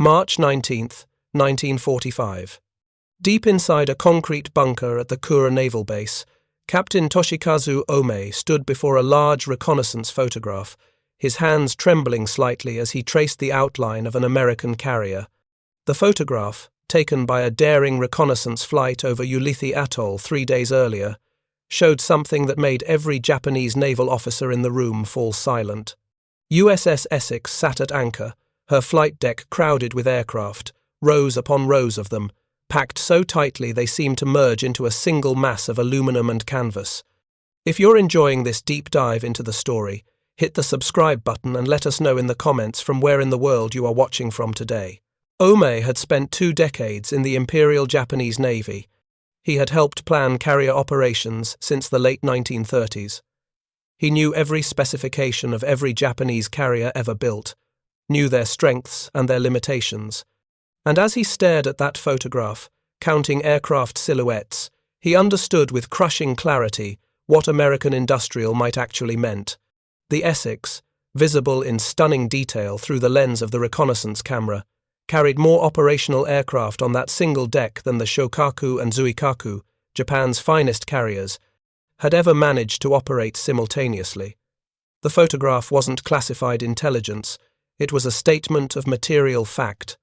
March 19, 1945. Deep inside a concrete bunker at the Kure Naval Base, Captain Toshikazu Ome stood before a large reconnaissance photograph, his hands trembling slightly as he traced the outline of an American carrier. The photograph, taken by a daring reconnaissance flight over Ulithi Atoll 3 days earlier, showed something that made every Japanese naval officer in the room fall silent. USS Essex sat at anchor, her flight deck crowded with aircraft, rows upon rows of them, packed so tightly they seemed to merge into a single mass of aluminum and canvas. If you're enjoying this deep dive into the story, hit the subscribe button and let us know in the comments from where in the world you are watching from today. Ome had spent 2 decades in the Imperial Japanese Navy. He had helped plan carrier operations since the late 1930s. He knew every specification of every Japanese carrier ever built, knew their strengths and their limitations. And as he stared at that photograph, counting aircraft silhouettes, he understood with crushing clarity what American industrial might actually meant. The Essex, visible in stunning detail through the lens of the reconnaissance camera, carried more operational aircraft on that single deck than the Shōkaku and Zuikaku, Japan's finest carriers, had ever managed to operate simultaneously. The photograph wasn't classified intelligence, it was a statement of material fact.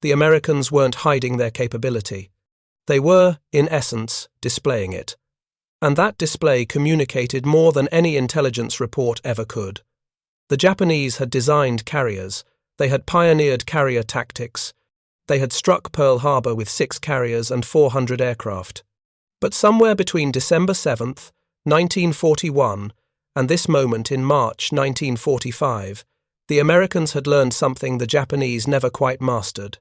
The Americans weren't hiding their capability. They were, in essence, displaying it. And that display communicated more than any intelligence report ever could. The Japanese had designed carriers, they had pioneered carrier tactics, they had struck Pearl Harbor with 6 carriers and 400 aircraft. But somewhere between December 7th, 1941, and this moment in March 1945, the Americans had learned something the Japanese never quite mastered: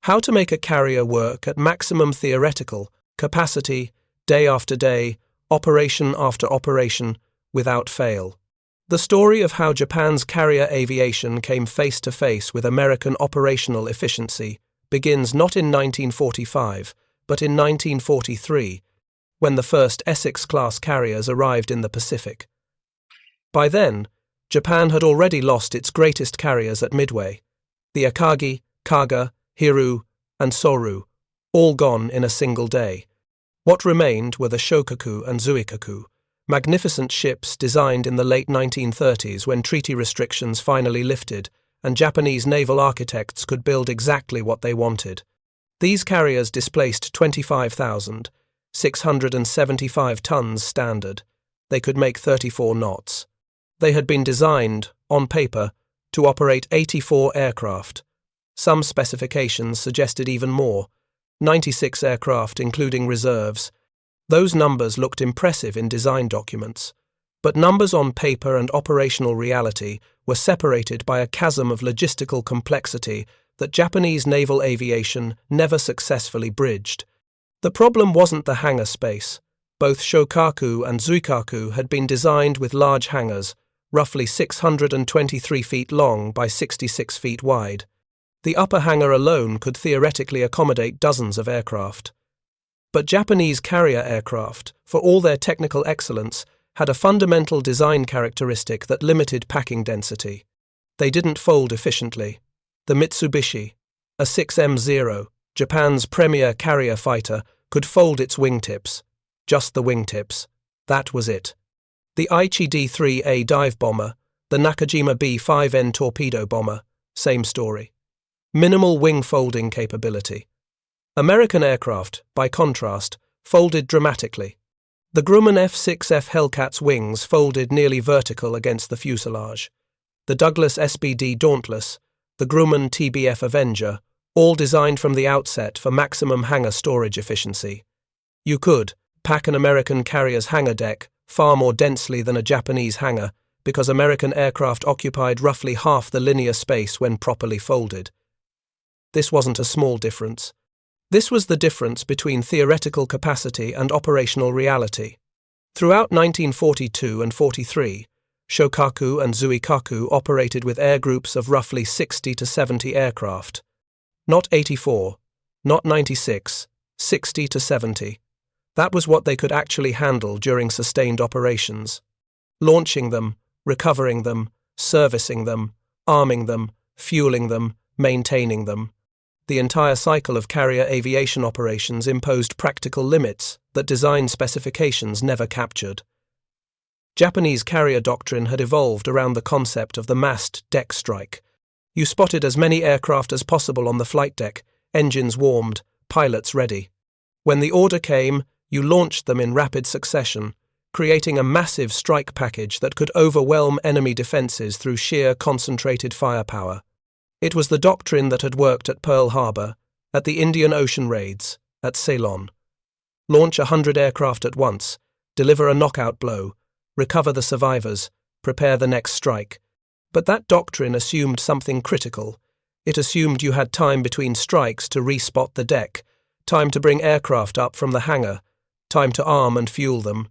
how to make a carrier work at maximum theoretical capacity, day after day, operation after operation, without fail. The story of how Japan's carrier aviation came face to face with American operational efficiency begins not in 1945, but in 1943, when the first Essex-class carriers arrived in the Pacific. By then, Japan had already lost its greatest carriers at Midway, the Akagi, Kaga, Hiru, and Soru, all gone in a single day. What remained were the Shōkaku and Zuikaku, magnificent ships designed in the late 1930s when treaty restrictions finally lifted and Japanese naval architects could build exactly what they wanted. These carriers displaced 25,675 tons standard. They could make 34 knots. They had been designed, on paper, to operate 84 aircraft. Some specifications suggested even more, 96 aircraft including reserves. Those numbers looked impressive in design documents, but numbers on paper and operational reality were separated by a chasm of logistical complexity that Japanese naval aviation never successfully bridged. The problem wasn't the hangar space. Both Shōkaku and Zuikaku had been designed with large hangars, roughly 623 feet long by 66 feet wide. The upper hangar alone could theoretically accommodate dozens of aircraft. But Japanese carrier aircraft, for all their technical excellence, had a fundamental design characteristic that limited packing density. They didn't fold efficiently. The Mitsubishi, a 6M0, Japan's premier carrier fighter, could fold its wingtips. Just the wingtips. That was it. The Aichi D-3A dive bomber, the Nakajima B-5N torpedo bomber, same story. Minimal wing folding capability. American aircraft, by contrast, folded dramatically. The Grumman F-6F Hellcat's wings folded nearly vertical against the fuselage. The Douglas SBD Dauntless, the Grumman TBF Avenger, all designed from the outset for maximum hangar storage efficiency. You could pack an American carrier's hangar deck far more densely than a Japanese hangar because American aircraft occupied roughly half the linear space when properly folded. This wasn't a small difference. This was the difference between theoretical capacity and operational reality. Throughout 1942 and 43, Shōkaku and Zuikaku operated with air groups of roughly 60 to 70 aircraft. Not 84, not 96, 60 to 70. That was what they could actually handle during sustained operations. Launching them, recovering them, servicing them, arming them, fueling them, maintaining them. The entire cycle of carrier aviation operations imposed practical limits that design specifications never captured. Japanese carrier doctrine had evolved around the concept of the massed deck strike. You spotted as many aircraft as possible on the flight deck, engines warmed, pilots ready. When the order came, you launched them in rapid succession, creating a massive strike package that could overwhelm enemy defenses through sheer concentrated firepower. It was the doctrine that had worked at Pearl Harbor, at the Indian Ocean raids, at Ceylon. Launch 100 aircraft at once, deliver a knockout blow, recover the survivors, prepare the next strike. But that doctrine assumed something critical. It assumed you had time between strikes to respot the deck, time to bring aircraft up from the hangar, time to arm and fuel them,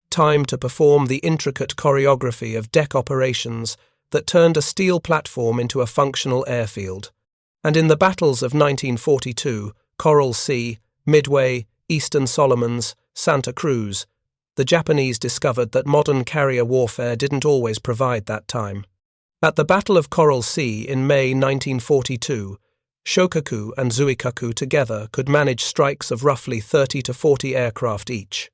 time to perform the intricate choreography of deck operations that turned a steel platform into a functional airfield. And in the battles of 1942, Coral Sea, Midway, Eastern Solomons, Santa Cruz, the Japanese discovered that modern carrier warfare didn't always provide that time. At the Battle of Coral Sea in May 1942, Shōkaku and Zuikaku together could manage strikes of roughly 30 to 40 aircraft each.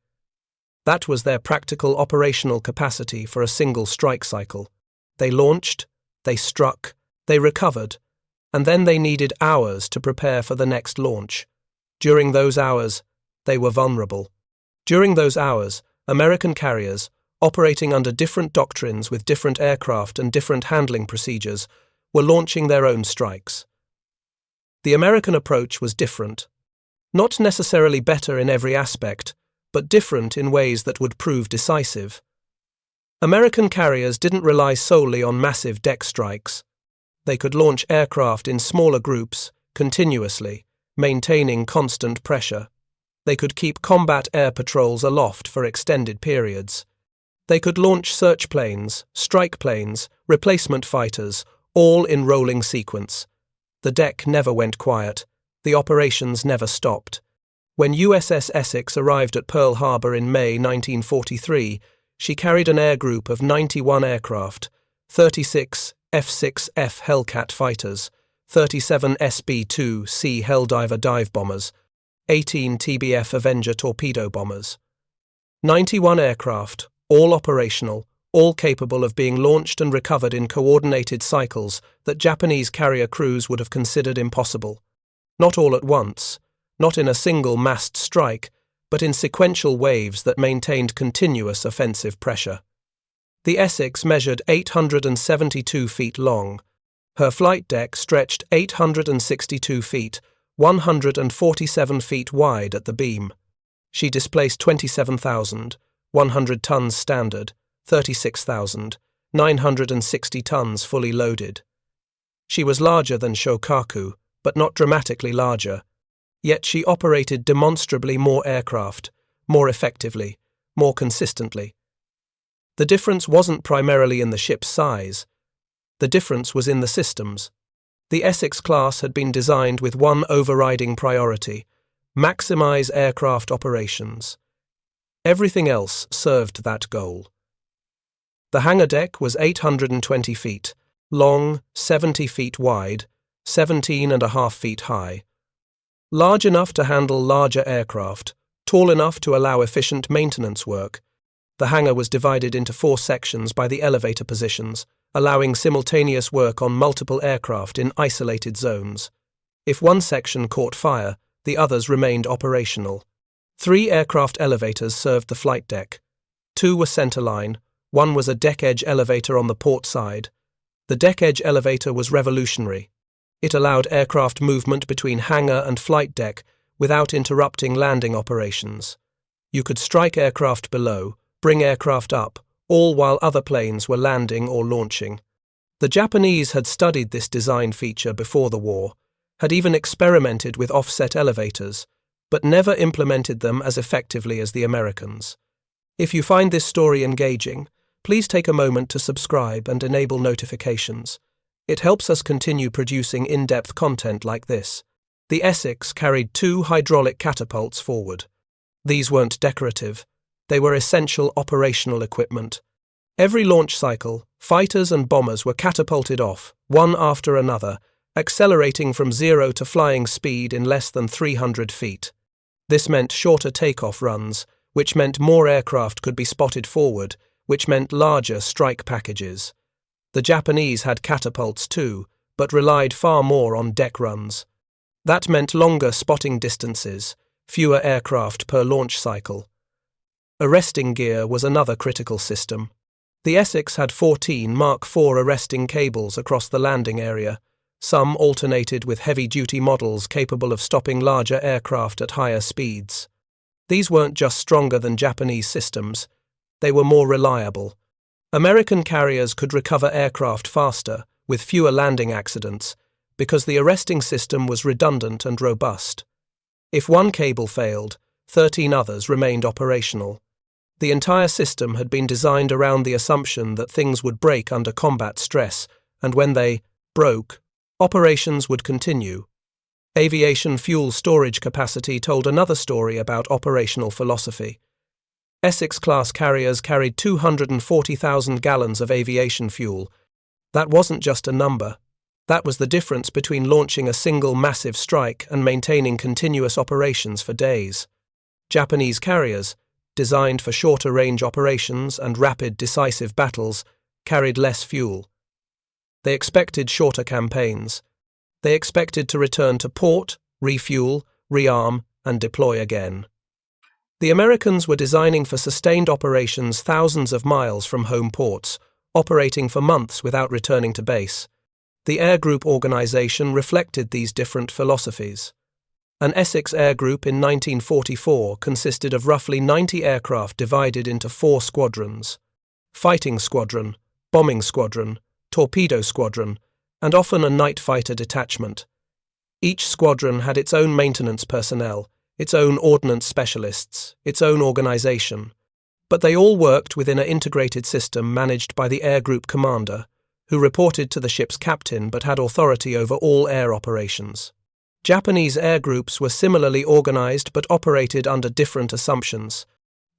That was their practical operational capacity for a single strike cycle. They launched, they struck, they recovered, and then they needed hours to prepare for the next launch. During those hours, they were vulnerable. During those hours, American carriers, operating under different doctrines with different aircraft and different handling procedures, were launching their own strikes. The American approach was different. Not necessarily better in every aspect, but different in ways that would prove decisive. American carriers didn't rely solely on massive deck strikes. They could launch aircraft in smaller groups, continuously, maintaining constant pressure. They could keep combat air patrols aloft for extended periods. They could launch search planes, strike planes, replacement fighters, all in rolling sequence. The deck never went quiet. The operations never stopped. When USS Essex arrived at Pearl Harbor in May 1943, she carried an air group of 91 aircraft, 36 F-6F Hellcat fighters, 37 SB-2C Helldiver dive bombers, 18 TBF Avenger torpedo bombers. 91 aircraft, all operational, all capable of being launched and recovered in coordinated cycles that Japanese carrier crews would have considered impossible. Not all at once, not in a single massed strike, but in sequential waves that maintained continuous offensive pressure. The Essex measured 872 feet long. Her flight deck stretched 862 feet, 147 feet wide at the beam. She displaced 27,100 tons standard, 36,960 tons fully loaded. She was larger than Shōkaku, but not dramatically larger. Yet she operated demonstrably more aircraft, more effectively, more consistently. The difference wasn't primarily in the ship's size. The difference was in the systems. The Essex-class had been designed with one overriding priority: maximize aircraft operations. Everything else served that goal. The hangar deck was 820 feet, long, 70 feet wide, 17.5 feet high. Large enough to handle larger aircraft, tall enough to allow efficient maintenance work. The hangar was divided into 4 sections by the elevator positions, allowing simultaneous work on multiple aircraft in isolated zones. If one section caught fire, the others remained operational. 3 aircraft elevators served the flight deck. 2 were centerline, 1 was a deck-edge elevator on the port side. The deck-edge elevator was revolutionary. It allowed aircraft movement between hangar and flight deck without interrupting landing operations. You could strike aircraft below, bring aircraft up, all while other planes were landing or launching. The Japanese had studied this design feature before the war, had even experimented with offset elevators, but never implemented them as effectively as the Americans. If you find this story engaging, please take a moment to subscribe and enable notifications. It helps us continue producing in-depth content like this. The Essex carried 2 hydraulic catapults forward. These weren't decorative. They were essential operational equipment. Every launch cycle, fighters and bombers were catapulted off, one after another, accelerating from 0 to flying speed in less than 300 feet. This meant shorter takeoff runs, which meant more aircraft could be spotted forward, which meant larger strike packages. The Japanese had catapults too, but relied far more on deck runs. That meant longer spotting distances, fewer aircraft per launch cycle. Arresting gear was another critical system. The Essex had 14 Mark IV arresting cables across the landing area. Some alternated with heavy-duty models capable of stopping larger aircraft at higher speeds. These weren't just stronger than Japanese systems, they were more reliable. American carriers could recover aircraft faster, with fewer landing accidents, because the arresting system was redundant and robust. If one cable failed, 13 others remained operational. The entire system had been designed around the assumption that things would break under combat stress, and when they broke, operations would continue. Aviation fuel storage capacity told another story about operational philosophy. Essex-class carriers carried 240,000 gallons of aviation fuel. That wasn't just a number. That was the difference between launching a single massive strike and maintaining continuous operations for days. Japanese carriers, designed for shorter-range operations and rapid, decisive battles, carried less fuel. They expected shorter campaigns. They expected to return to port, refuel, rearm, and deploy again. The Americans were designing for sustained operations thousands of miles from home ports, operating for months without returning to base. The Air Group organization reflected these different philosophies. An Essex Air Group in 1944 consisted of roughly 90 aircraft divided into 4 squadrons: Fighting Squadron, Bombing Squadron, Torpedo Squadron, and often a night fighter detachment. Each squadron had its own maintenance personnel, its own ordnance specialists, its own organization, but they all worked within an integrated system managed by the Air Group commander, who reported to the ship's captain but had authority over all air operations. Japanese air groups were similarly organized but operated under different assumptions.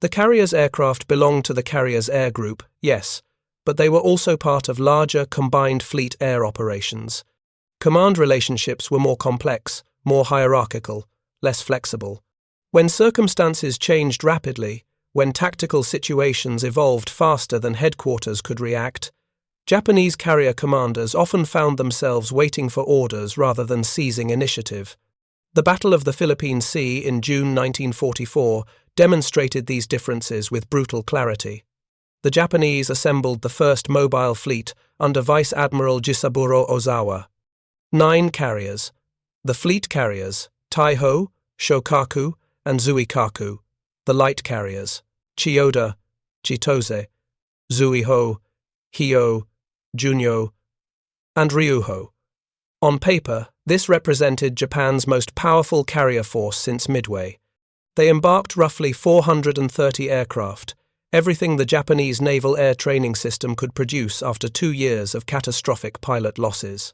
The carrier's aircraft belonged to the carrier's air group, yes, but they were also part of larger combined fleet air operations. Command relationships were more complex, more hierarchical, less flexible. When circumstances changed rapidly, when tactical situations evolved faster than headquarters could react, Japanese carrier commanders often found themselves waiting for orders rather than seizing initiative. The Battle of the Philippine Sea in June 1944 demonstrated these differences with brutal clarity. The Japanese assembled the first mobile fleet under Vice Admiral Jisaburo Ozawa. 9 carriers. The fleet carriers, Taiho, Shōkaku, and Zuikaku. The light carriers, Chiyoda, Chitose, Zuiho, Hyo, Junyo, and Ryuho. On paper, this represented Japan's most powerful carrier force since Midway. They embarked roughly 430 aircraft, everything the Japanese naval air training system could produce after 2 years of catastrophic pilot losses.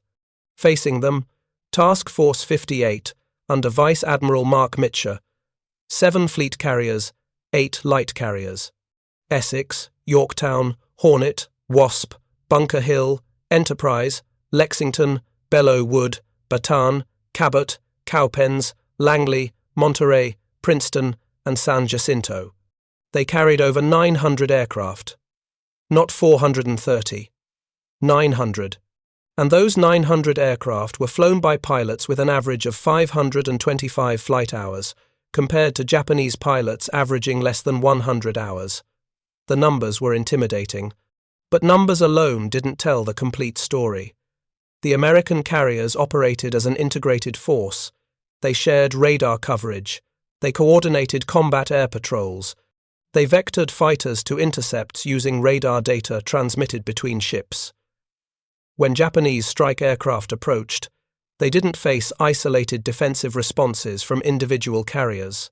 Facing them, Task Force 58, under Vice Admiral Mark Mitcher, 7 fleet carriers, 8 light carriers. Essex, Yorktown, Hornet, Wasp, Bunker Hill, Enterprise, Lexington, Belleau Wood, Bataan, Cabot, Cowpens, Langley, Monterey, Princeton, and San Jacinto. They carried over 900 aircraft. Not 430. 900. And those 900 aircraft were flown by pilots with an average of 525 flight hours, compared to Japanese pilots averaging less than 100 hours. The numbers were intimidating. But numbers alone didn't tell the complete story. The American carriers operated as an integrated force. They shared radar coverage. They coordinated combat air patrols. They vectored fighters to intercepts using radar data transmitted between ships. When Japanese strike aircraft approached, they didn't face isolated defensive responses from individual carriers.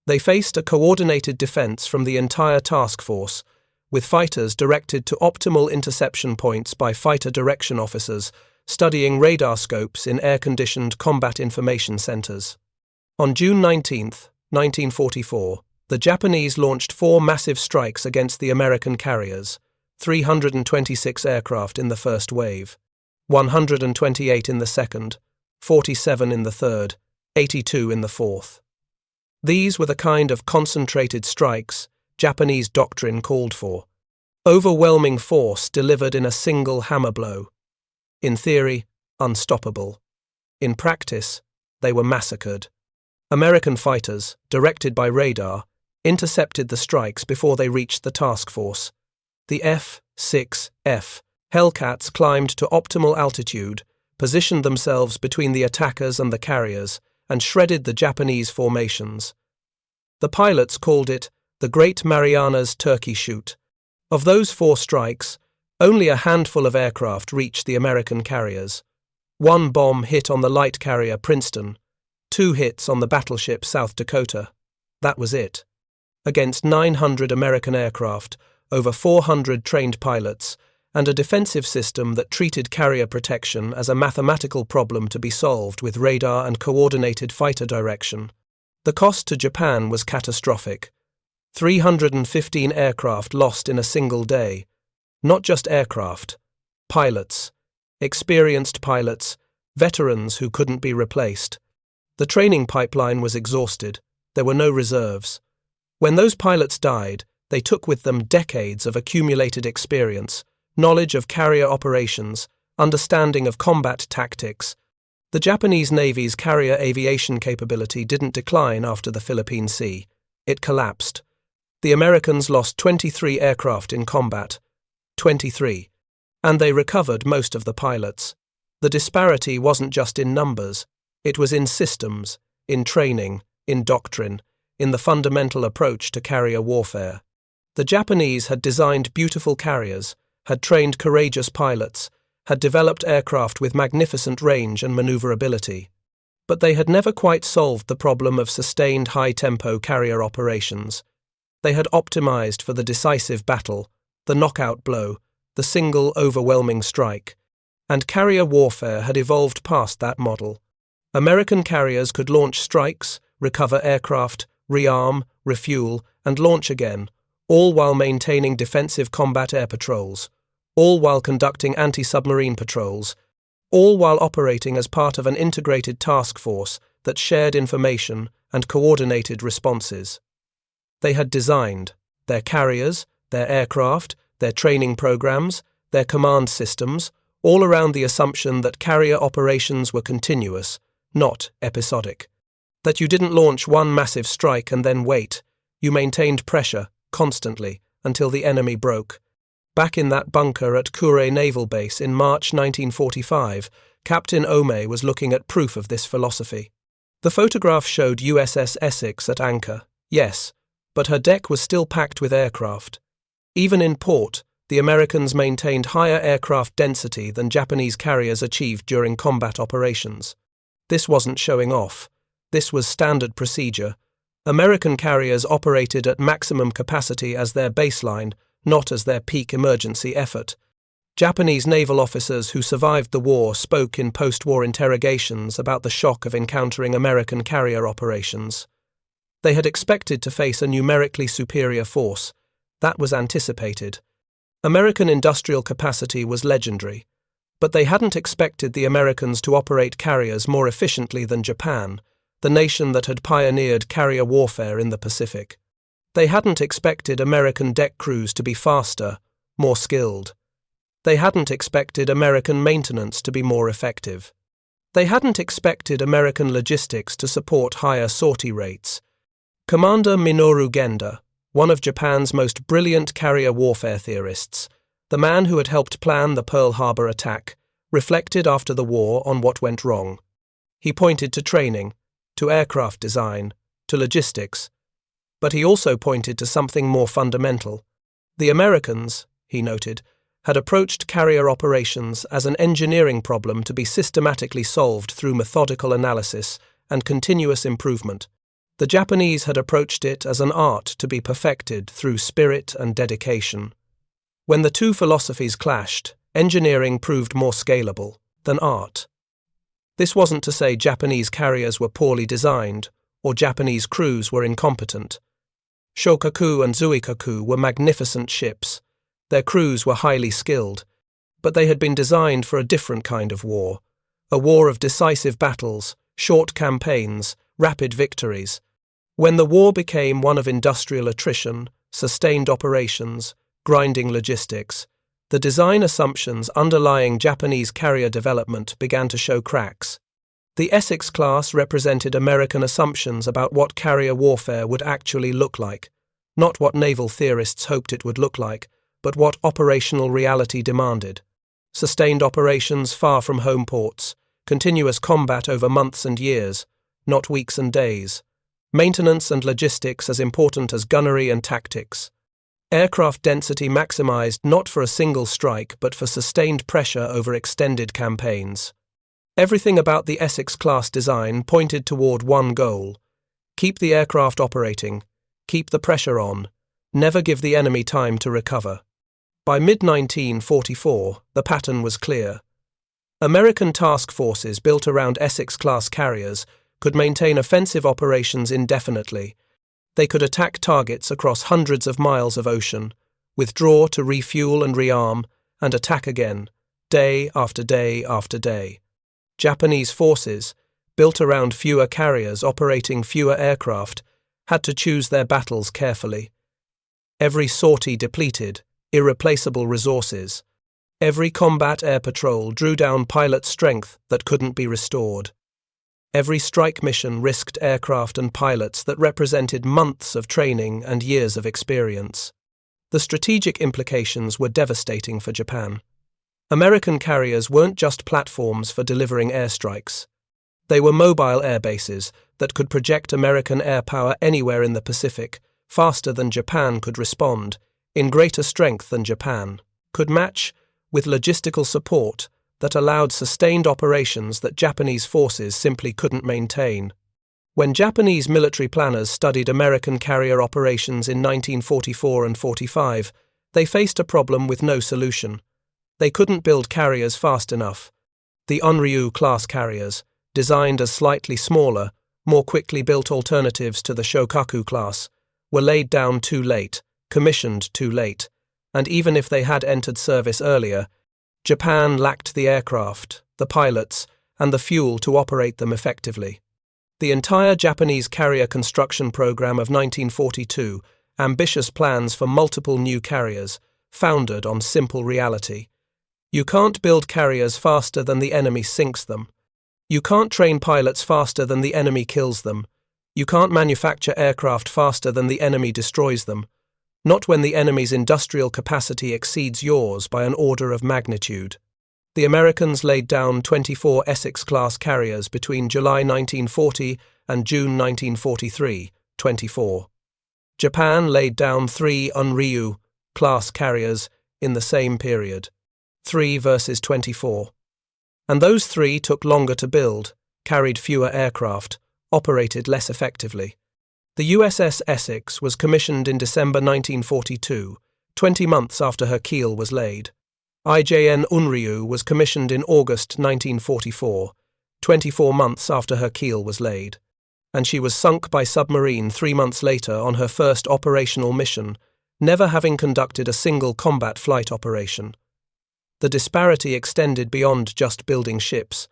They faced a coordinated defense from the entire task force, with fighters directed to optimal interception points by fighter direction officers studying radar scopes in air-conditioned combat information centers. On June 19, 1944, the Japanese launched 4 massive strikes against the American carriers, 326 aircraft in the first wave. 128 in the second, 47 in the third, 82 in the fourth. These were the kind of concentrated strikes Japanese doctrine called for. Overwhelming force delivered in a single hammer blow. In theory, unstoppable. In practice, they were massacred. American fighters, directed by radar, intercepted the strikes before they reached the task force. The F-6F Hellcats climbed to optimal altitude, positioned themselves between the attackers and the carriers, and shredded the Japanese formations. The pilots called it the Great Marianas Turkey Shoot. Of those 4 strikes, only a handful of aircraft reached the American carriers. 1 bomb hit on the light carrier Princeton, 2 hits on the battleship South Dakota. That was it. Against 900 American aircraft, over 400 trained pilots, and a defensive system that treated carrier protection as a mathematical problem to be solved with radar and coordinated fighter direction. The cost to Japan was catastrophic. 315 aircraft lost in a single day. Not just aircraft, pilots, experienced pilots, veterans who couldn't be replaced. The training pipeline was exhausted. There were no reserves. When those pilots died, they took with them decades of accumulated experience, knowledge of carrier operations, understanding of combat tactics. The Japanese Navy's carrier aviation capability didn't decline after the Philippine Sea. It collapsed. The Americans lost 23 aircraft in combat. 23. And they recovered most of the pilots. The disparity wasn't just in numbers. It was in systems, in training, in doctrine, in the fundamental approach to carrier warfare. The Japanese had designed beautiful carriers, had trained courageous pilots, had developed aircraft with magnificent range and maneuverability. But they had never quite solved the problem of sustained high-tempo carrier operations. They had optimized for the decisive battle, the knockout blow, the single overwhelming strike. And carrier warfare had evolved past that model. American carriers could launch strikes, recover aircraft, rearm, refuel, and launch again, all while maintaining defensive combat air patrols, all while conducting anti-submarine patrols, all while operating as part of an integrated task force that shared information and coordinated responses. They had designed their carriers, their aircraft, their training programs, their command systems, all around the assumption that carrier operations were continuous, not episodic. That you didn't launch one massive strike and then wait. You maintained pressure, constantly, until the enemy broke. Back in that bunker at Kure Naval Base in March 1945, Captain Ome was looking at proof of this philosophy. The photograph showed USS Essex at anchor, yes, but her deck was still packed with aircraft. Even in port, the Americans maintained higher aircraft density than Japanese carriers achieved during combat operations. This wasn't showing off. This was standard procedure. American carriers operated at maximum capacity as their baseline, not as their peak emergency effort. Japanese naval officers who survived the war spoke in post-war interrogations about the shock of encountering American carrier operations. They had expected to face a numerically superior force. That was anticipated. American industrial capacity was legendary, but they hadn't expected the Americans to operate carriers more efficiently than Japan, the nation that had pioneered carrier warfare in the Pacific. They hadn't expected American deck crews to be faster, more skilled. They hadn't expected American maintenance to be more effective. They hadn't expected American logistics to support higher sortie rates. Commander Minoru Genda, one of Japan's most brilliant carrier warfare theorists, the man who had helped plan the Pearl Harbor attack, reflected after the war on what went wrong. He pointed to training, to aircraft design, to logistics, but he also pointed to something more fundamental. The Americans, he noted, had approached carrier operations as an engineering problem to be systematically solved through methodical analysis and continuous improvement. The Japanese had approached it as an art to be perfected through spirit and dedication. When the two philosophies clashed, engineering proved more scalable than art. This wasn't to say Japanese carriers were poorly designed or Japanese crews were incompetent. Shōkaku and Zuikaku were magnificent ships. Their crews were highly skilled, but they had been designed for a different kind of war. A war of decisive battles, short campaigns, rapid victories. When the war became one of industrial attrition, sustained operations, grinding logistics, the design assumptions underlying Japanese carrier development began to show cracks. The Essex-class represented American assumptions about what carrier warfare would actually look like, not what naval theorists hoped it would look like, but what operational reality demanded. Sustained operations far from home ports, continuous combat over months and years, not weeks and days, maintenance and logistics as important as gunnery and tactics. Aircraft density maximized not for a single strike but for sustained pressure over extended campaigns. Everything about the Essex-class design pointed toward one goal: keep the aircraft operating, keep the pressure on, never give the enemy time to recover. By mid-1944, the pattern was clear. American task forces built around Essex-class carriers could maintain offensive operations indefinitely. They could attack targets across hundreds of miles of ocean, withdraw to refuel and rearm, and attack again, day after day after day. Japanese forces, built around fewer carriers operating fewer aircraft, had to choose their battles carefully. Every sortie depleted irreplaceable resources. Every combat air patrol drew down pilot strength that couldn't be restored. Every strike mission risked aircraft and pilots that represented months of training and years of experience. The strategic implications were devastating for Japan. American carriers weren't just platforms for delivering airstrikes. They were mobile air bases that could project American air power anywhere in the Pacific, faster than Japan could respond, in greater strength than Japan could match, with logistical support that allowed sustained operations that Japanese forces simply couldn't maintain. When Japanese military planners studied American carrier operations in 1944 and 45, they faced a problem with no solution. They couldn't build carriers fast enough. The Untold-class carriers, designed as slightly smaller, more quickly built alternatives to the Shōkaku class, were laid down too late, commissioned too late, and even if they had entered service earlier, Japan lacked the aircraft, the pilots, and the fuel to operate them effectively. The entire Japanese carrier construction program of 1942, ambitious plans for multiple new carriers, founded on simple reality. You can't build carriers faster than the enemy sinks them. You can't train pilots faster than the enemy kills them. You can't manufacture aircraft faster than the enemy destroys them. Not when the enemy's industrial capacity exceeds yours by an order of magnitude. The Americans laid down 24 Essex-class carriers between July 1940 and June 1943, 24. Japan laid down 3 Untold-class carriers in the same period, 3 versus 24. And those 3 took longer to build, carried fewer aircraft, operated less effectively. The USS Essex was commissioned in December 1942, 20 months after her keel was laid. IJN Unryu was commissioned in August 1944, 24 months after her keel was laid, and she was sunk by submarine 3 months later on her first operational mission, never having conducted a single combat flight operation. The disparity extended beyond just building ships.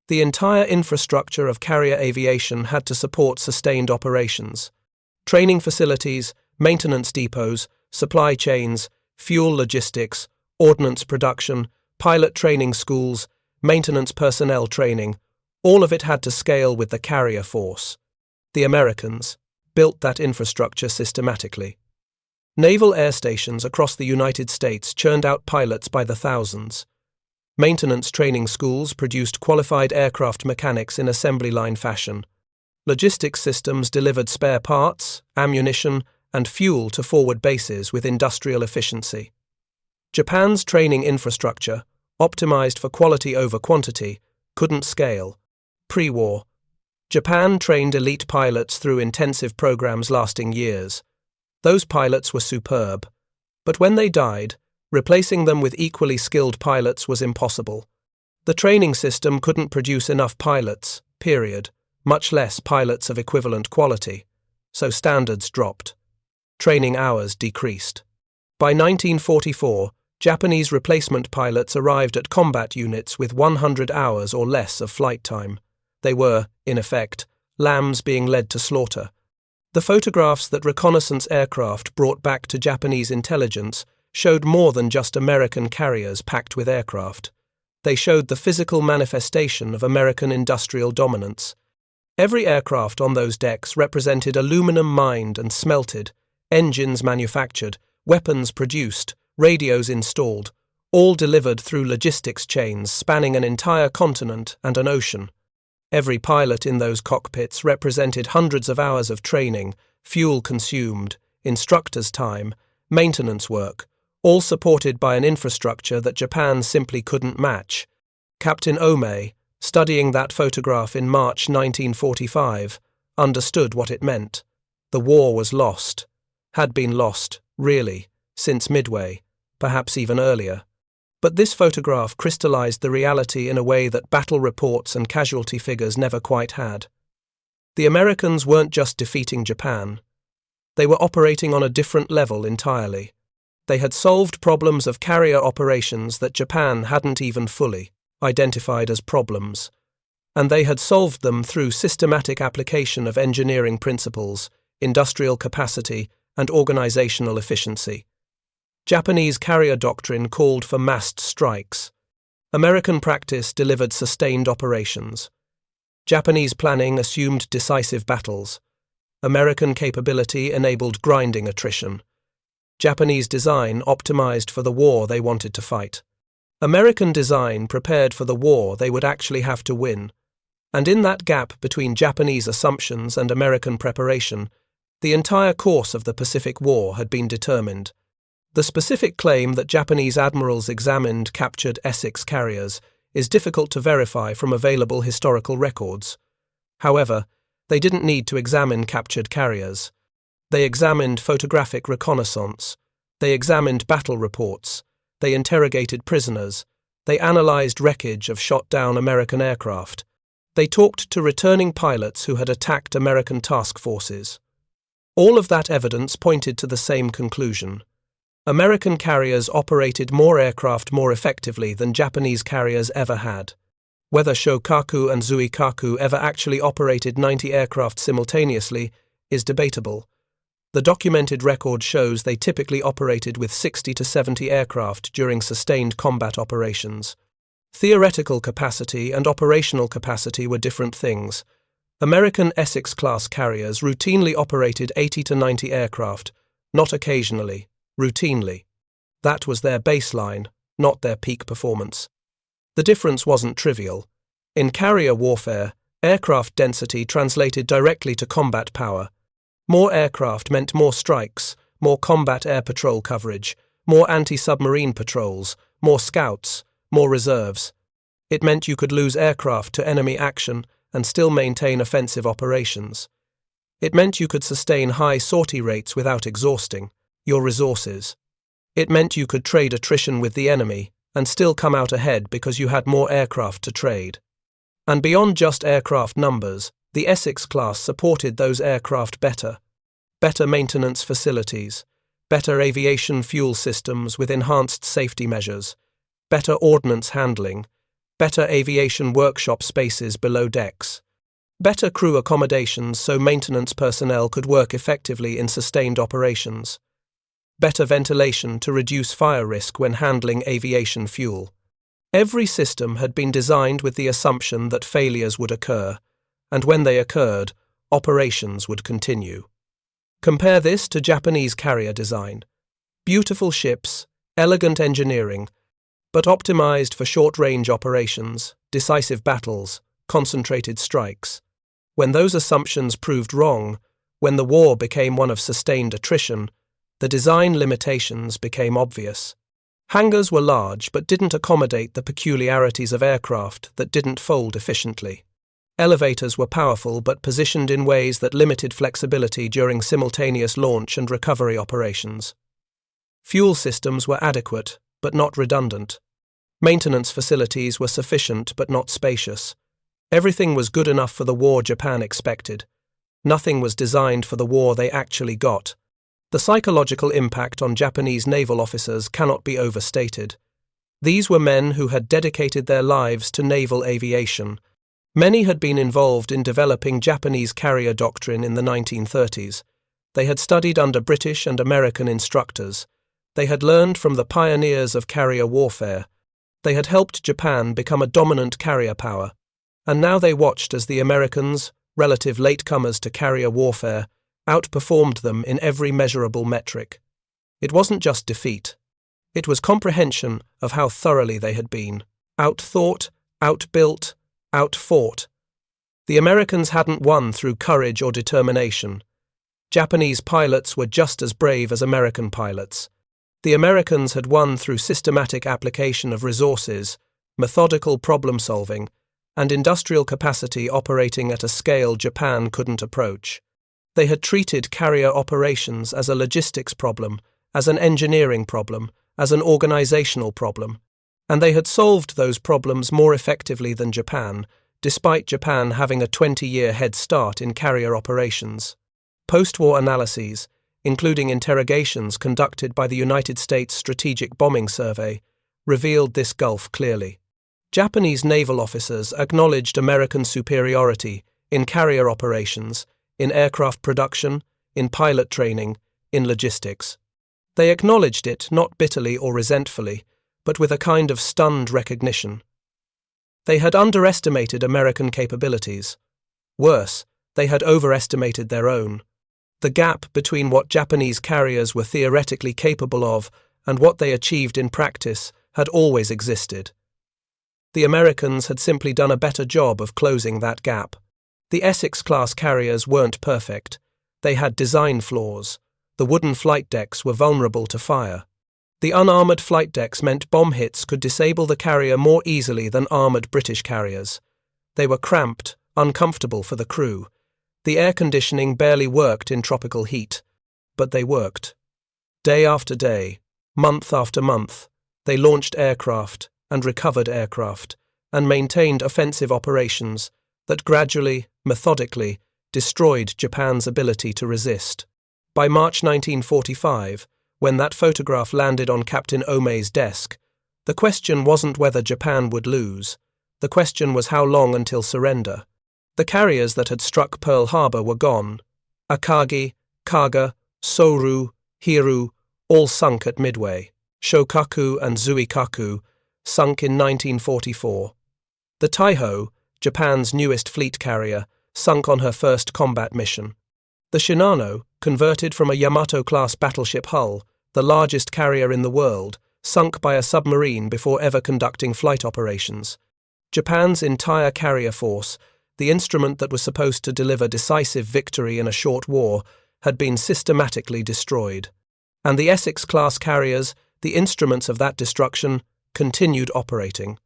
The entire infrastructure of carrier aviation had to support sustained operations. Training facilities, maintenance depots, supply chains, fuel logistics, ordnance production, pilot training schools, maintenance personnel training, all of it had to scale with the carrier force. The Americans built that infrastructure systematically. Naval air stations across the United States churned out pilots by the thousands. Maintenance training schools produced qualified aircraft mechanics in assembly line fashion. Logistics systems delivered spare parts, ammunition, and fuel to forward bases with industrial efficiency. Japan's training infrastructure, optimized for quality over quantity, couldn't scale. Pre-war, Japan trained elite pilots through intensive programs lasting years. Those pilots were superb, but when they died, replacing them with equally skilled pilots was impossible. The training system couldn't produce enough pilots, period, much less pilots of equivalent quality, so standards dropped. Training hours decreased. By 1944, Japanese replacement pilots arrived at combat units with 100 hours or less of flight time. They were, in effect, lambs being led to slaughter. The photographs that reconnaissance aircraft brought back to Japanese intelligence showed more than just American carriers packed with aircraft. They showed the physical manifestation of American industrial dominance. Every aircraft on those decks represented aluminum mined and smelted, engines manufactured, weapons produced, radios installed, all delivered through logistics chains spanning an entire continent and an ocean. Every pilot in those cockpits represented hundreds of hours of training, fuel consumed, instructors' time, maintenance work, all supported by an infrastructure that Japan simply couldn't match. Captain Ome, studying that photograph in March 1945, understood what it meant. The war was lost. Had been lost, really, since Midway, perhaps even earlier. But this photograph crystallized the reality in a way that battle reports and casualty figures never quite had. The Americans weren't just defeating Japan. They were operating on a different level entirely. They had solved problems of carrier operations that Japan hadn't even fully identified as problems, and they had solved them through systematic application of engineering principles, industrial capacity, and organizational efficiency. Japanese carrier doctrine called for massed strikes. American practice delivered sustained operations. Japanese planning assumed decisive battles. American capability enabled grinding attrition. Japanese design optimized for the war they wanted to fight. American design prepared for the war they would actually have to win. And in that gap between Japanese assumptions and American preparation, the entire course of the Pacific War had been determined. The specific claim that Japanese admirals examined captured Essex carriers is difficult to verify from available historical records. However, they didn't need to examine captured carriers. They examined photographic reconnaissance. They examined battle reports. They interrogated prisoners. They analyzed wreckage of shot-down American aircraft. They talked to returning pilots who had attacked American task forces. All of that evidence pointed to the same conclusion. American carriers operated more aircraft more effectively than Japanese carriers ever had. Whether Shōkaku and Zuikaku ever actually operated 90 aircraft simultaneously is debatable. The documented record shows they typically operated with 60 to 70 aircraft during sustained combat operations. Theoretical capacity and operational capacity were different things. American Essex-class carriers routinely operated 80 to 90 aircraft, not occasionally, routinely. That was their baseline, not their peak performance. The difference wasn't trivial. In carrier warfare, aircraft density translated directly to combat power. More aircraft meant more strikes, more combat air patrol coverage, more anti-submarine patrols, more scouts, more reserves. It meant you could lose aircraft to enemy action and still maintain offensive operations. It meant you could sustain high sortie rates without exhausting your resources. It meant you could trade attrition with the enemy and still come out ahead because you had more aircraft to trade. And beyond just aircraft numbers, the Essex-class supported those aircraft better. Better maintenance facilities, better aviation fuel systems with enhanced safety measures, better ordnance handling, better aviation workshop spaces below decks, better crew accommodations so maintenance personnel could work effectively in sustained operations, better ventilation to reduce fire risk when handling aviation fuel. Every system had been designed with the assumption that failures would occur, and when they occurred, operations would continue. Compare this to Japanese carrier design. Beautiful ships, elegant engineering, but optimized for short-range operations, decisive battles, concentrated strikes. When those assumptions proved wrong, when the war became one of sustained attrition, the design limitations became obvious. Hangars were large but didn't accommodate the peculiarities of aircraft that didn't fold efficiently. Elevators were powerful but positioned in ways that limited flexibility during simultaneous launch and recovery operations. Fuel systems were adequate but not redundant. Maintenance facilities were sufficient but not spacious. Everything was good enough for the war Japan expected. Nothing was designed for the war they actually got. The psychological impact on Japanese naval officers cannot be overstated. These were men who had dedicated their lives to naval aviation. Many had been involved in developing Japanese carrier doctrine in the 1930s. They had studied under British and American instructors. They had learned from the pioneers of carrier warfare. They had helped Japan become a dominant carrier power. And now they watched as the Americans, relative latecomers to carrier warfare, outperformed them in every measurable metric. It wasn't just defeat. It was comprehension of how thoroughly they had been outthought, outbuilt, outfought. The Americans hadn't won through courage or determination. Japanese pilots were just as brave as American pilots. The Americans had won through systematic application of resources, methodical problem-solving, and industrial capacity operating at a scale Japan couldn't approach. They had treated carrier operations as a logistics problem, as an engineering problem, as an organizational problem, and they had solved those problems more effectively than Japan, despite Japan having a 20-year head start in carrier operations. Post-war analyses, including interrogations conducted by the United States Strategic Bombing Survey, revealed this gulf clearly. Japanese naval officers acknowledged American superiority in carrier operations, in aircraft production, in pilot training, in logistics. They acknowledged it not bitterly or resentfully, but with a kind of stunned recognition. They had underestimated American capabilities. Worse, they had overestimated their own. The gap between what Japanese carriers were theoretically capable of and what they achieved in practice had always existed. The Americans had simply done a better job of closing that gap. The Essex-class carriers weren't perfect. They had design flaws. The wooden flight decks were vulnerable to fire. The unarmoured flight decks meant bomb hits could disable the carrier more easily than armoured British carriers. They were cramped, uncomfortable for the crew. The air conditioning barely worked in tropical heat. But they worked. Day after day, month after month, they launched aircraft and recovered aircraft and maintained offensive operations that gradually, methodically, destroyed Japan's ability to resist. By March 1945, when that photograph landed on Captain Omei's desk, the question wasn't whether Japan would lose. The question was how long until surrender. The carriers that had struck Pearl Harbor were gone. Akagi, Kaga, Soru, Hiru, all sunk at Midway. Shōkaku and Zuikaku sunk in 1944. The Taiho, Japan's newest fleet carrier, sunk on her first combat mission. The Shinano, converted from a Yamato-class battleship hull, the largest carrier in the world, sunk by a submarine before ever conducting flight operations. Japan's entire carrier force, the instrument that was supposed to deliver decisive victory in a short war, had been systematically destroyed. And the Essex-class carriers, the instruments of that destruction, continued operating.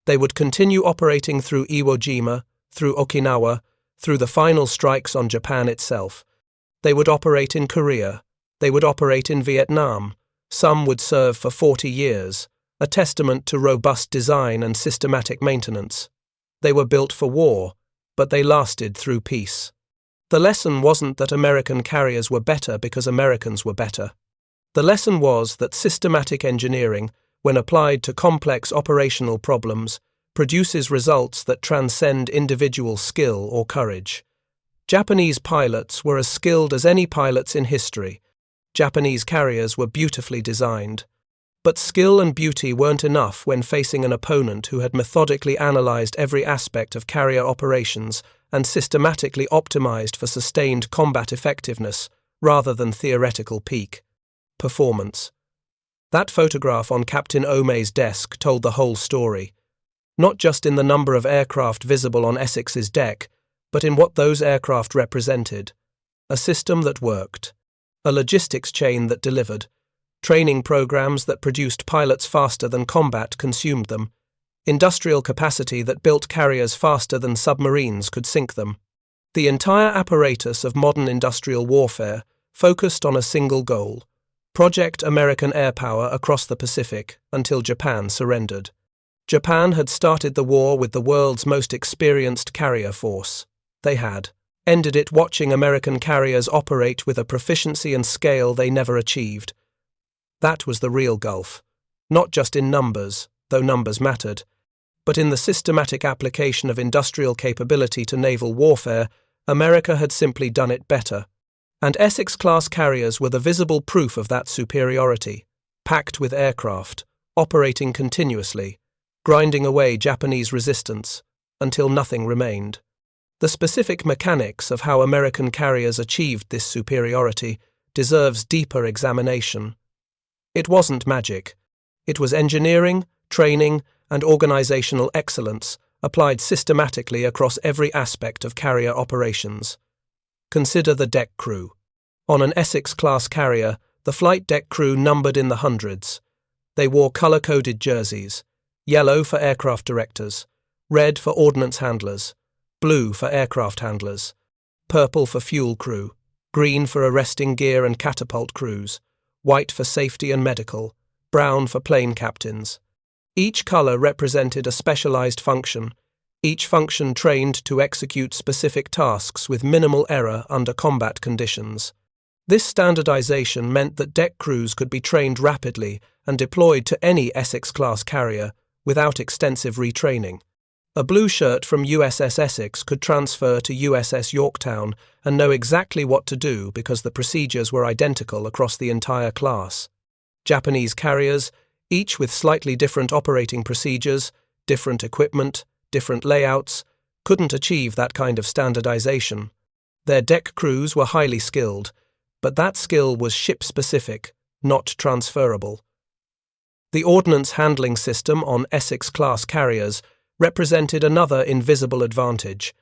They would continue operating through Iwo Jima, through Okinawa, through the final strikes on Japan itself. They would operate in Korea. They would operate in Vietnam. Some would serve for 40 years, a testament to robust design and systematic maintenance. They were built for war, but they lasted through peace. The lesson wasn't that American carriers were better because Americans were better. The lesson was that systematic engineering, when applied to complex operational problems, produces results that transcend individual skill or courage. Japanese pilots were as skilled as any pilots in history. Japanese carriers were beautifully designed. But skill and beauty weren't enough when facing an opponent who had methodically analyzed every aspect of carrier operations and systematically optimized for sustained combat effectiveness rather than theoretical peak performance. That photograph on Captain Omei's desk told the whole story, not just in the number of aircraft visible on Essex's deck, but in what those aircraft represented. A system that worked, a logistics chain that delivered, training programs that produced pilots faster than combat consumed them, industrial capacity that built carriers faster than submarines could sink them. The entire apparatus of modern industrial warfare focused on a single goal: Project American air power across the Pacific until Japan surrendered. Japan had started the war with the world's most experienced carrier force. They had. ended it watching American carriers operate with a proficiency and scale they never achieved. That was the real gulf, not just in numbers, though numbers mattered, but in the systematic application of industrial capability to naval warfare. America had simply done it better, and Essex-class carriers were the visible proof of that superiority, packed with aircraft, operating continuously, grinding away Japanese resistance, until nothing remained. The specific mechanics of how American carriers achieved this superiority deserves deeper examination. It wasn't magic. It was engineering, training, and organizational excellence applied systematically across every aspect of carrier operations. Consider the deck crew. On an Essex-class carrier, the flight deck crew numbered in the hundreds. They wore color-coded jerseys, yellow for aircraft directors, red for ordnance handlers, blue for aircraft handlers, purple for fuel crew, green for arresting gear and catapult crews, white for safety and medical, brown for plane captains. Each color represented a specialized function, each function trained to execute specific tasks with minimal error under combat conditions. This standardization meant that deck crews could be trained rapidly and deployed to any Essex-class carrier without extensive retraining. A blue shirt from USS Essex could transfer to USS Yorktown and know exactly what to do because the procedures were identical across the entire class. Japanese carriers, each with slightly different operating procedures, different equipment, different layouts, couldn't achieve that kind of standardization. Their deck crews were highly skilled, but that skill was ship-specific, not transferable. The ordnance handling system on Essex-class carriers represented another invisible advantage.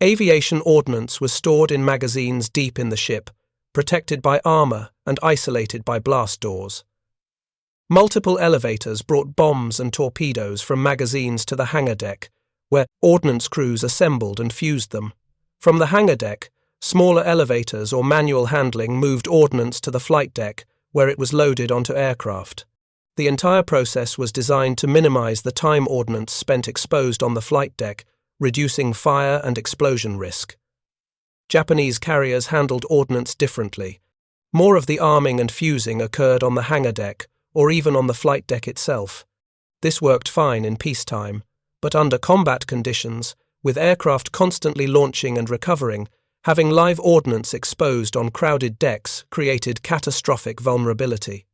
Aviation ordnance was stored in magazines deep in the ship, protected by armor and isolated by blast doors. Multiple elevators brought bombs and torpedoes from magazines to the hangar deck, where ordnance crews assembled and fused them. From the hangar deck, smaller elevators or manual handling moved ordnance to the flight deck, where it was loaded onto aircraft. The entire process was designed to minimize the time ordnance spent exposed on the flight deck, reducing fire and explosion risk. Japanese carriers handled ordnance differently. More of the arming and fusing occurred on the hangar deck, or even on the flight deck itself. This worked fine in peacetime, but under combat conditions, with aircraft constantly launching and recovering, having live ordnance exposed on crowded decks created catastrophic vulnerability.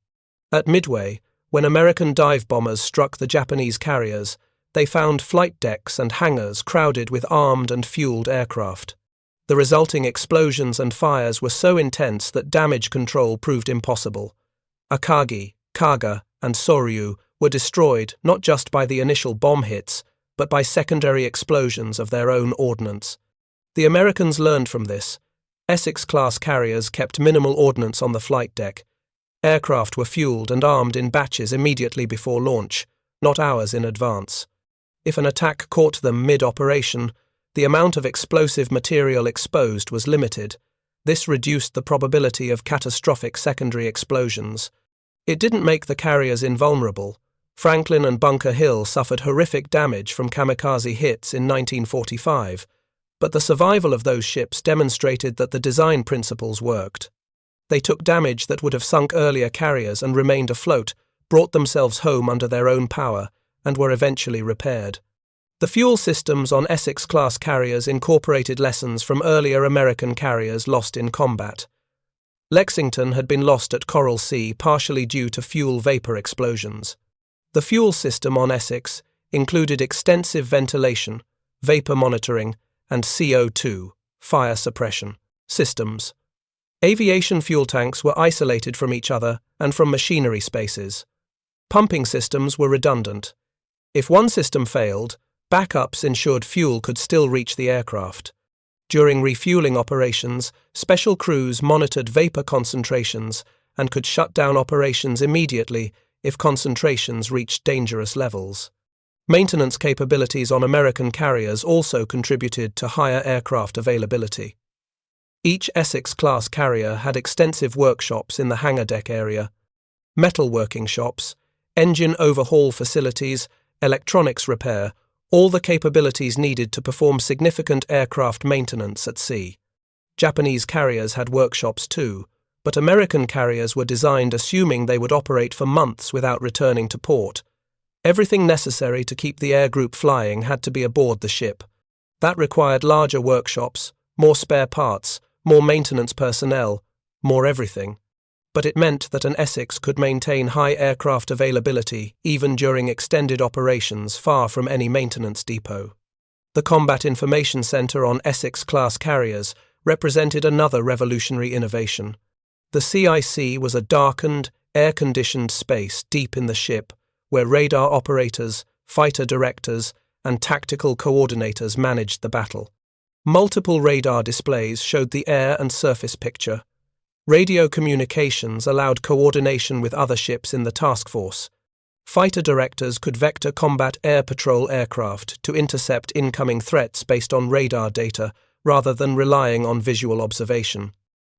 At Midway, when American dive bombers struck the Japanese carriers, they found flight decks and hangars crowded with armed and fueled aircraft. The resulting explosions and fires were so intense that damage control proved impossible. Akagi, Kaga, and Soryu were destroyed not just by the initial bomb hits, but by secondary explosions of their own ordnance. The Americans learned from this. Essex-class carriers kept minimal ordnance on the flight deck. Aircraft were fueled and armed in batches immediately before launch, not hours in advance. If an attack caught them mid-operation, the amount of explosive material exposed was limited. This reduced the probability of catastrophic secondary explosions. It didn't make the carriers invulnerable. Franklin and Bunker Hill suffered horrific damage from kamikaze hits in 1945, but the survival of those ships demonstrated that the design principles worked. They took damage that would have sunk earlier carriers and remained afloat, brought themselves home under their own power, and were eventually repaired. The fuel systems on Essex-class carriers incorporated lessons from earlier American carriers lost in combat. Lexington had been lost at Coral Sea partially due to fuel vapor explosions. The fuel system on Essex included extensive ventilation, vapor monitoring, and CO2, fire suppression, systems. Aviation fuel tanks were isolated from each other and from machinery spaces. Pumping systems were redundant. If one system failed, backups ensured fuel could still reach the aircraft. During refueling operations, special crews monitored vapor concentrations and could shut down operations immediately if concentrations reached dangerous levels. Maintenance capabilities on American carriers also contributed to higher aircraft availability. Each Essex-class carrier had extensive workshops in the hangar deck area, metalworking shops, engine overhaul facilities, electronics repair, all the capabilities needed to perform significant aircraft maintenance at sea. Japanese carriers had workshops too, but American carriers were designed assuming they would operate for months without returning to port. Everything necessary to keep the air group flying had to be aboard the ship. That required larger workshops, more spare parts, more maintenance personnel, more everything. But it meant that an Essex could maintain high aircraft availability even during extended operations far from any maintenance depot. The Combat Information Center on Essex-class carriers represented another revolutionary innovation. The CIC was a darkened, air-conditioned space deep in the ship where radar operators, fighter directors, and tactical coordinators managed the battle. Multiple radar displays showed the air and surface picture. Radio communications allowed coordination with other ships in the task force. Fighter directors could vector combat air patrol aircraft to intercept incoming threats based on radar data rather than relying on visual observation.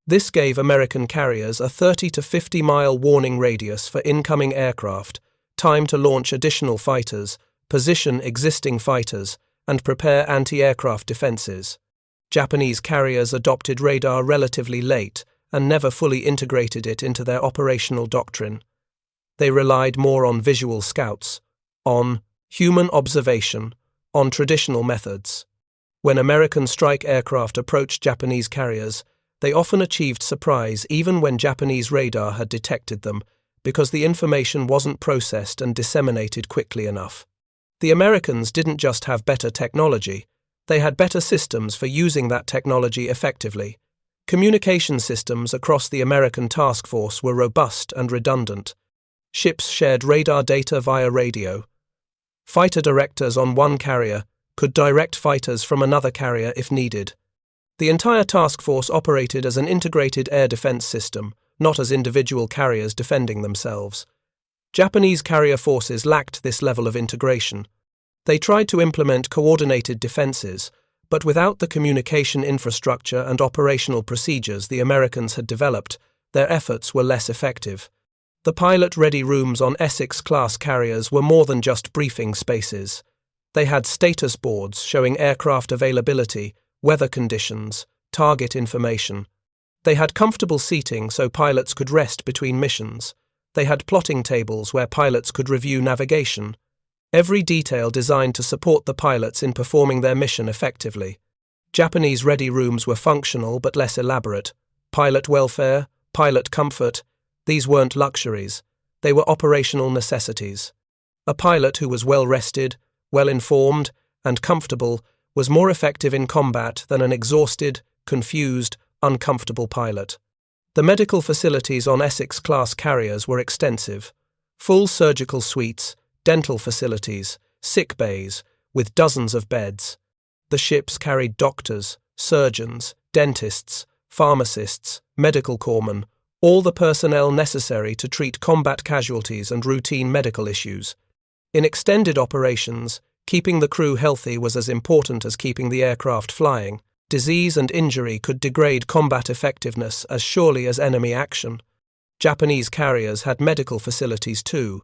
This gave American carriers a 30 to 50-mile warning radius for incoming aircraft, time to launch additional fighters, position existing fighters, and prepare anti-aircraft defenses. Japanese carriers adopted radar relatively late and never fully integrated it into their operational doctrine. They relied more on visual scouts, on human observation, on traditional methods. When American strike aircraft approached Japanese carriers, they often achieved surprise even when Japanese radar had detected them, because the information wasn't processed and disseminated quickly enough. The Americans didn't just have better technology, they had better systems for using that technology effectively. Communication systems across the American task force were robust and redundant. Ships shared radar data via radio. Fighter directors on one carrier could direct fighters from another carrier if needed. The entire task force operated as an integrated air defense system, not as individual carriers defending themselves. Japanese carrier forces lacked this level of integration. They tried to implement coordinated defenses, but without the communication infrastructure and operational procedures the Americans had developed, their efforts were less effective. The pilot-ready rooms on Essex-class carriers were more than just briefing spaces. They had status boards showing aircraft availability, weather conditions, target information. They had comfortable seating so pilots could rest between missions. They had plotting tables where pilots could review navigation. Every detail designed to support the pilots in performing their mission effectively. Japanese ready rooms were functional but less elaborate. Pilot welfare, pilot comfort, these weren't luxuries. They were operational necessities. A pilot who was well-rested, well-informed, and comfortable was more effective in combat than an exhausted, confused, uncomfortable pilot. The medical facilities on Essex-class carriers were extensive. Full surgical suites, dental facilities, sick bays, with dozens of beds. The ships carried doctors, surgeons, dentists, pharmacists, medical corpsmen, all the personnel necessary to treat combat casualties and routine medical issues. In extended operations, keeping the crew healthy was as important as keeping the aircraft flying. Disease and injury could degrade combat effectiveness as surely as enemy action. Japanese carriers had medical facilities too,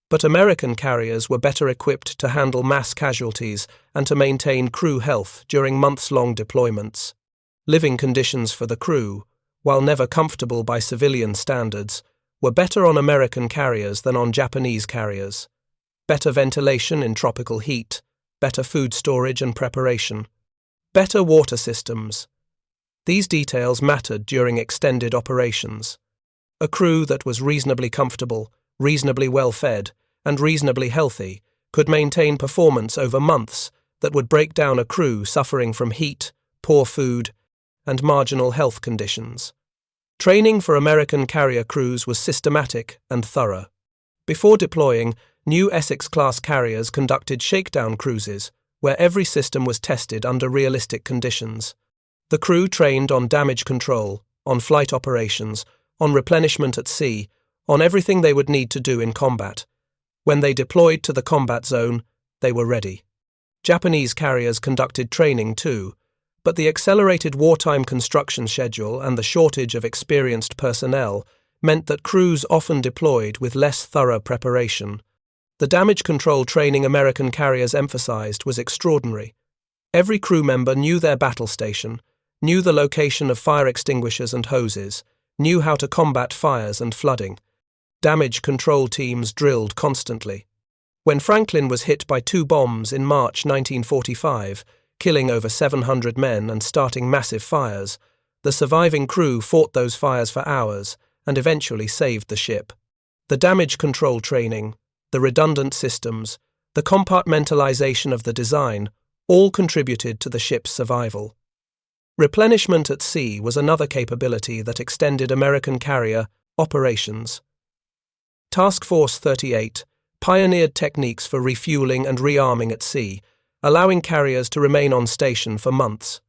but American carriers were better equipped to handle mass casualties and to maintain crew health during months-long deployments. Living conditions for the crew, while never comfortable by civilian standards, were better on American carriers than on Japanese carriers. Better ventilation in tropical heat, better food storage and preparation, better water systems. These details mattered during extended operations. A crew that was reasonably comfortable, reasonably well-fed, and reasonably healthy could maintain performance over months that would break down a crew suffering from heat, poor food, and marginal health conditions. Training for American carrier crews was systematic and thorough. Before deploying, new Essex-class carriers conducted shakedown cruises, where every system was tested under realistic conditions. The crew trained on damage control, on flight operations, on replenishment at sea, on everything they would need to do in combat. When they deployed to the combat zone, they were ready. Japanese carriers conducted training too, but the accelerated wartime construction schedule and the shortage of experienced personnel meant that crews often deployed with less thorough preparation. The damage control training American carriers emphasized was extraordinary. Every crew member knew their battle station, knew the location of fire extinguishers and hoses, knew how to combat fires and flooding. Damage control teams drilled constantly. When Franklin was hit by 2 bombs in March 1945, killing over 700 men and starting massive fires, the surviving crew fought those fires for hours and eventually saved the ship. The damage control training, the redundant systems, the compartmentalization of the design all contributed to the ship's survival. Replenishment at sea was another capability that extended American carrier operations. Task Force 38 pioneered techniques for refueling and rearming at sea, allowing carriers to remain on station for months.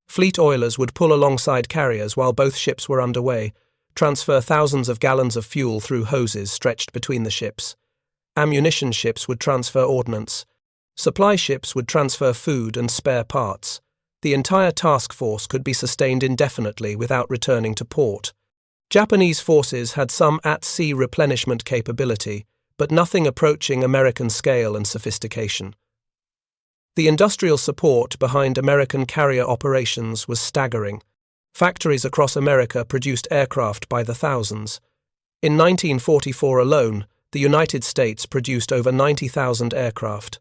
Fleet oilers would pull alongside carriers while both ships were underway, transfer thousands of gallons of fuel through hoses stretched between the ships. Ammunition ships would transfer ordnance. Supply ships would transfer food and spare parts. The entire task force could be sustained indefinitely without returning to port. Japanese forces had some at-sea replenishment capability, but nothing approaching American scale and sophistication. The industrial support behind American carrier operations was staggering. Factories across America produced aircraft by the thousands. In 1944 alone, the United States produced over 90,000 aircraft.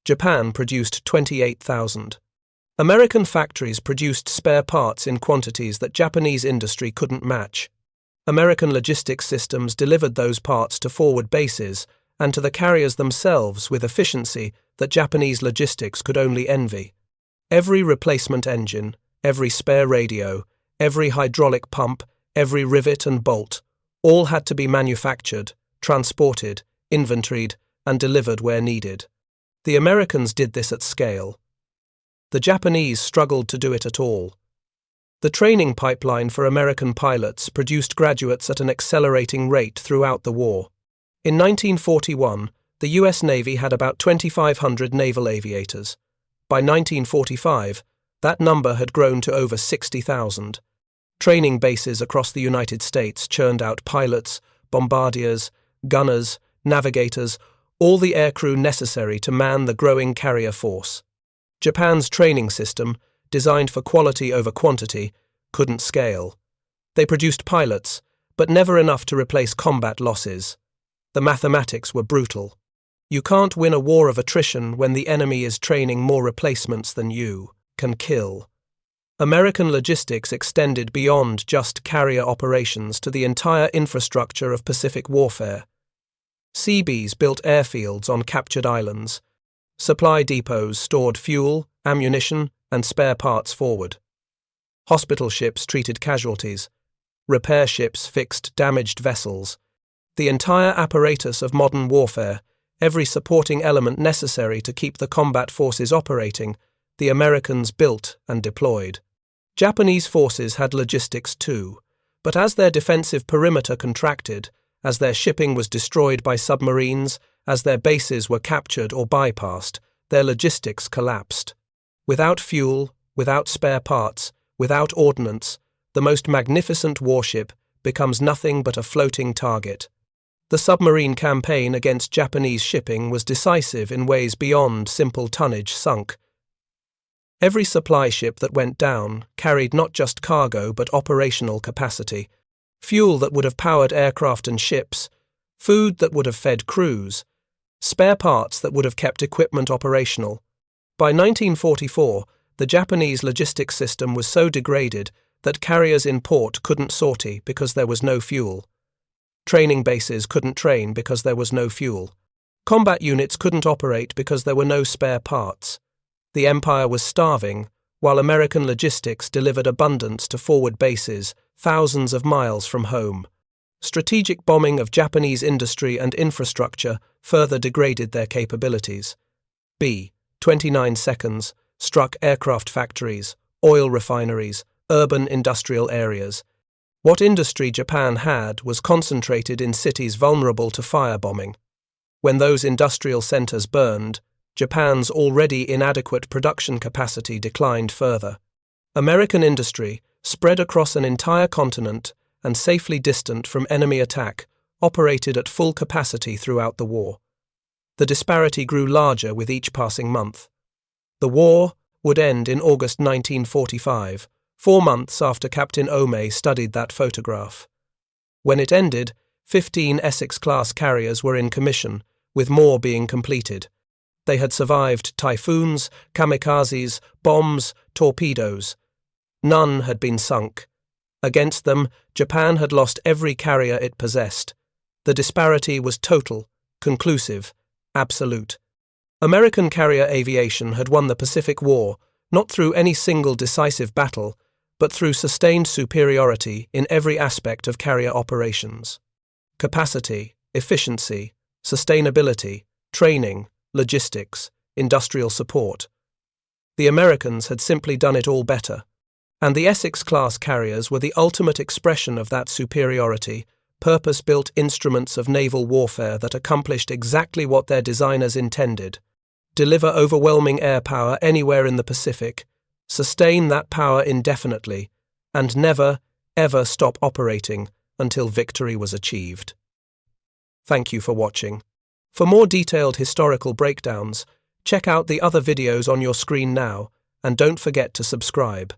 Japan produced 28,000. American factories produced spare parts in quantities that Japanese industry couldn't match. American logistics systems delivered those parts to forward bases and to the carriers themselves with efficiency that Japanese logistics could only envy. Every replacement engine, every spare radio, every hydraulic pump, every rivet and bolt, all had to be manufactured, transported, inventoried, and delivered where needed. The Americans did this at scale. The Japanese struggled to do it at all. The training pipeline for American pilots produced graduates at an accelerating rate throughout the war. In 1941, the U.S. Navy had about 2,500 naval aviators. By 1945, that number had grown to over 60,000. Training bases across the United States churned out pilots, bombardiers, gunners, navigators, all the aircrew necessary to man the growing carrier force. Japan's training system, designed for quality over quantity, couldn't scale. They produced pilots, but never enough to replace combat losses. The mathematics were brutal. You can't win a war of attrition when the enemy is training more replacements than you can kill. American logistics extended beyond just carrier operations to the entire infrastructure of Pacific warfare. Seabees built airfields on captured islands. Supply depots stored fuel, ammunition, and spare parts forward. Hospital ships treated casualties. Repair ships fixed damaged vessels. The entire apparatus of modern warfare, every supporting element necessary to keep the combat forces operating, the Americans built and deployed. Japanese forces had logistics too, but as their defensive perimeter contracted, as their shipping was destroyed by submarines, as their bases were captured or bypassed, their logistics collapsed. Without fuel, without spare parts, without ordnance, the most magnificent warship becomes nothing but a floating target. The submarine campaign against Japanese shipping was decisive in ways beyond simple tonnage sunk. Every supply ship that went down carried not just cargo but operational capacity, fuel that would have powered aircraft and ships, food that would have fed crews, spare parts that would have kept equipment operational. By 1944, the Japanese logistics system was so degraded that carriers in port couldn't sortie because there was no fuel. Training bases couldn't train because there was no fuel. Combat units couldn't operate because there were no spare parts. The empire was starving, while American logistics delivered abundance to forward bases thousands of miles from home. Strategic bombing of Japanese industry and infrastructure further degraded their capabilities. 29 seconds, struck aircraft factories, oil refineries, urban industrial areas. What industry Japan had was concentrated in cities vulnerable to firebombing. When those industrial centers burned, Japan's already inadequate production capacity declined further. American industry, spread across an entire continent and safely distant from enemy attack, operated at full capacity throughout the war. The disparity grew larger with each passing month. The war would end in August 1945, 4 months after Captain Ome studied that photograph. When it ended, 15 Essex-class carriers were in commission, with more being completed. They had survived typhoons, kamikazes, bombs, torpedoes. None had been sunk. Against them, Japan had lost every carrier it possessed. The disparity was total, conclusive, absolute. American carrier aviation had won the Pacific War, not through any single decisive battle, but through sustained superiority in every aspect of carrier operations. Capacity, efficiency, sustainability, training, logistics, industrial support. The Americans had simply done it all better, and the Essex-class carriers were the ultimate expression of that superiority, purpose-built instruments of naval warfare that accomplished exactly what their designers intended: deliver overwhelming air power anywhere in the Pacific, sustain that power indefinitely, and never, ever stop operating until victory was achieved. Thank you for watching. For more detailed historical breakdowns, check out the other videos on your screen now, and don't forget to subscribe.